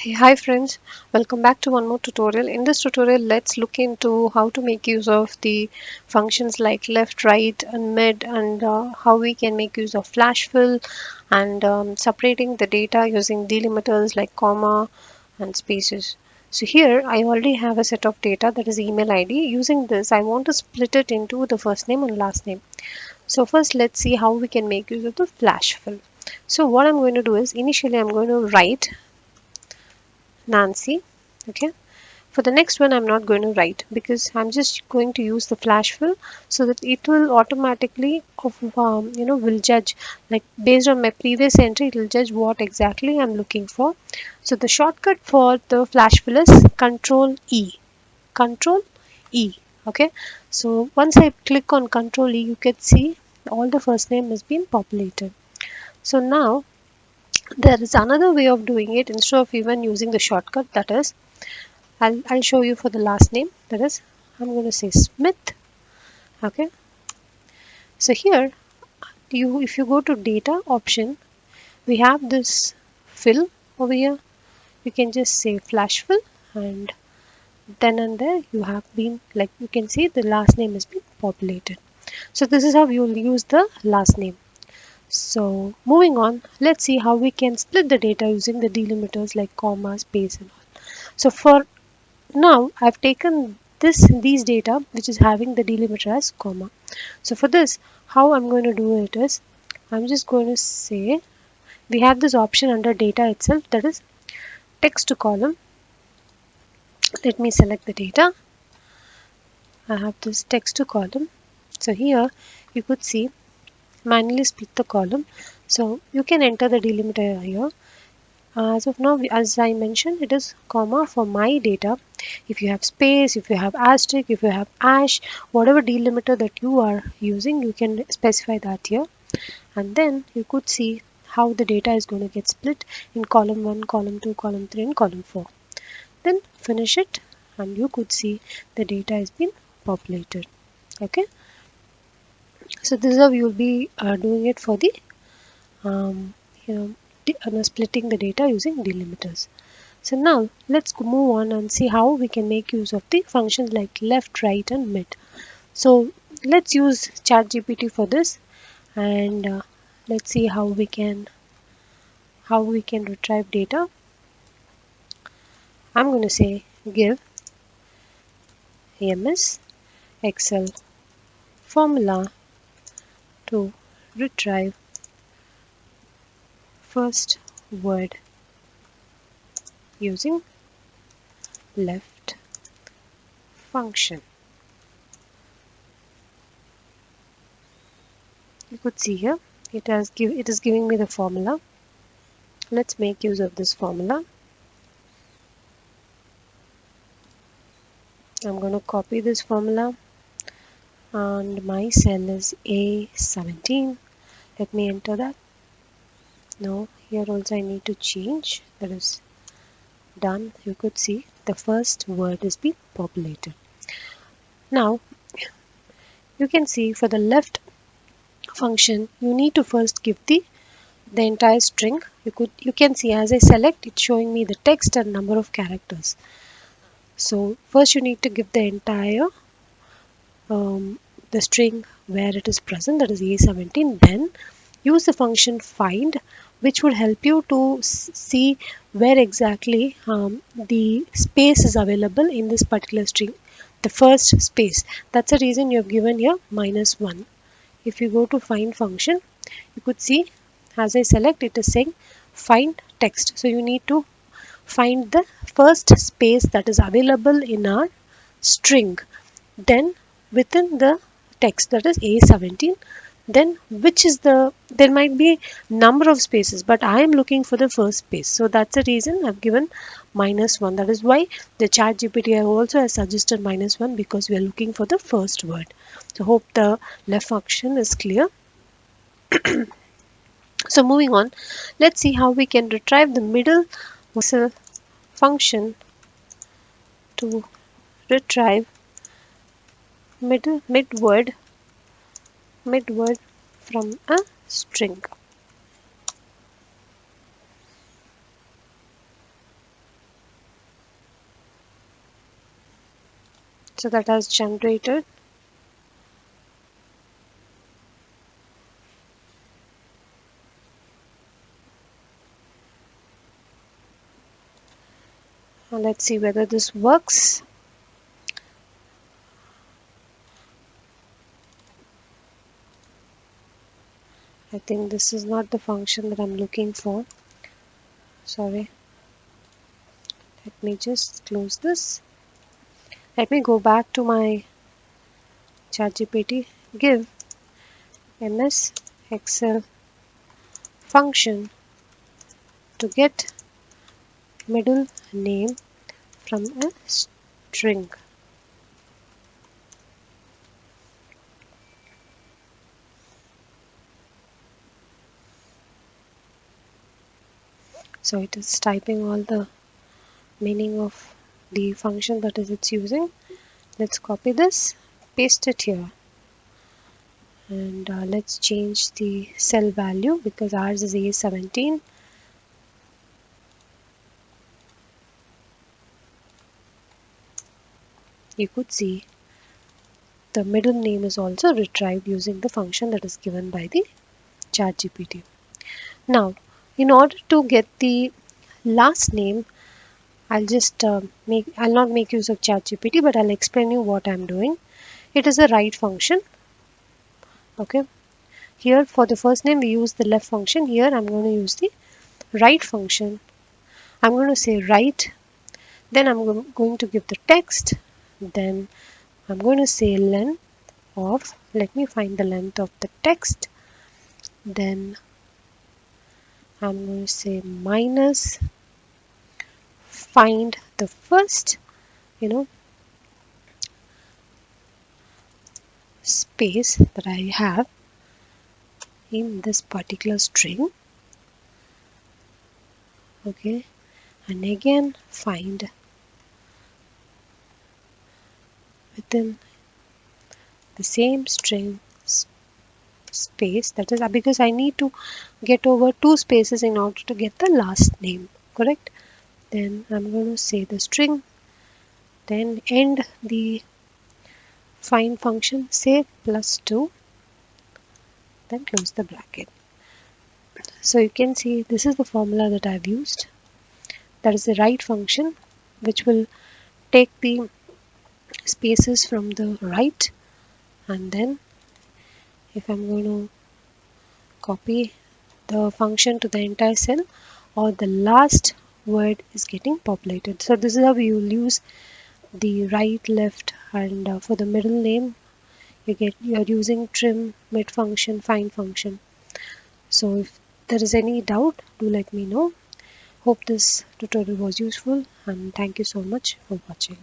Hey, hi friends, welcome back to one more tutorial. In this tutorial, let's look into how to make use of the functions like left, right, and mid, and how we can make use of flash fill and separating the data using delimiters like comma and spaces. So here I already have a set of data that is email ID. Using this, I want to split it into the first name and last name. So first, let's see how we can make use of the flash fill. So what I'm going to do is initially I'm going to write Nancy. Okay, for the next one I'm not going to write because I'm just going to use the flash fill so that it will automatically will judge, like based on my previous entry it will judge what exactly I'm looking for. So the shortcut for the flash fill is control E. Okay, so once I click on control E, you can see all the first name has been populated. So now there is another way of doing it instead of even using the shortcut, that is I'll show you for the last name. That is, I'm going to say Smith. Okay. So here, if you go to data option, we have this fill over here. You can just say flash fill, and then and there you have been, like you can see the last name has been populated. So this is how you will use the last name. So moving on, let's see how we can split the data using the delimiters like comma, space, and all. So for now, I've taken these data which is having the delimiter as comma. So for this, how I'm going to do it is, I'm just going to say we have this option under data itself, that is text to column. Let me select the data. I have this text to column. So here you could see manually split the column. So you can enter the delimiter here. As of now, as I mentioned, it is comma for my data. If you have space, if you have asterisk, if you have ash, whatever delimiter that you are using, you can specify that here. And then you could see how the data is going to get split in column 1, column 2, column 3, and column 4. Then finish it, and you could see the data has been populated. Okay, so this is how you will be doing it for the um, you know, splitting the data using delimiters. So now let's move on and see how we can make use of the functions like left, right, and mid. So let's use Chat GPT for this, and let's see how we can retrieve data. I'm going to say give AMS Excel formula to retrieve first word using left function. You could see here it is giving me the formula. Let's make use of this formula. I'm going to copy this formula, and my cell is A17. Let me enter that. No, here also I need to change. That is done. You could see the first word is being populated. Now you can see for the left function you need to first give the entire string. You can see as I select, it's showing me the text and number of characters. So first you need to give the entire the string where it is present, that is A17. Then use the function find, which would help you to see where exactly the space is available in this particular string, the first space. That's the reason you have given here -1. If you go to find function, you could see as I select, it is saying find text. So you need to find the first space that is available in our string. Then within the text, that is A17, then which is there might be number of spaces, but I am looking for the first space. So that's the reason I've given -1. That is why the Chat GPT also has suggested -1, because we are looking for the first word. So hope the left function is clear. So moving on, let's see how we can retrieve the middle function to retrieve mid word from a string. So that has generated. Now let's see whether this works. I think this is not the function that I'm looking for. Sorry. Let me just close this. Let me go back to my Chat GPT. Give MS Excel function to get middle name from a string. So it is typing all the meaning of the function that is it's using. Let's copy this, paste it here, and let's change the cell value because ours is A17. You could see the middle name is also retrieved using the function that is given by the Chat GPT. Now, in order to get the last name, I'll not make use of Chat GPT, but I'll explain you what I'm doing. It is a write function. Okay. Here for the first name we use the left function. Here I'm going to use the write function. I'm going to say write. Then I'm going to give the text. Then I'm going to say length of. Let me find the length of the text. Then I'm going to say minus, find the first space that I have in this particular string. Okay, and again find within the same string space, that is because I need to get over two spaces in order to get the last name, correct? Then I'm going to say the string, then end the find function, say +2, then close the bracket. So you can see this is the formula that I've used. That is the write function, which will take the spaces from the right, and then if I'm going to copy the function to the entire cell, or the last word is getting populated. So this is how you will use the right, left, and for the middle name you're using trim, mid function, find function. So if there is any doubt, do let me know. Hope this tutorial was useful, and thank you so much for watching.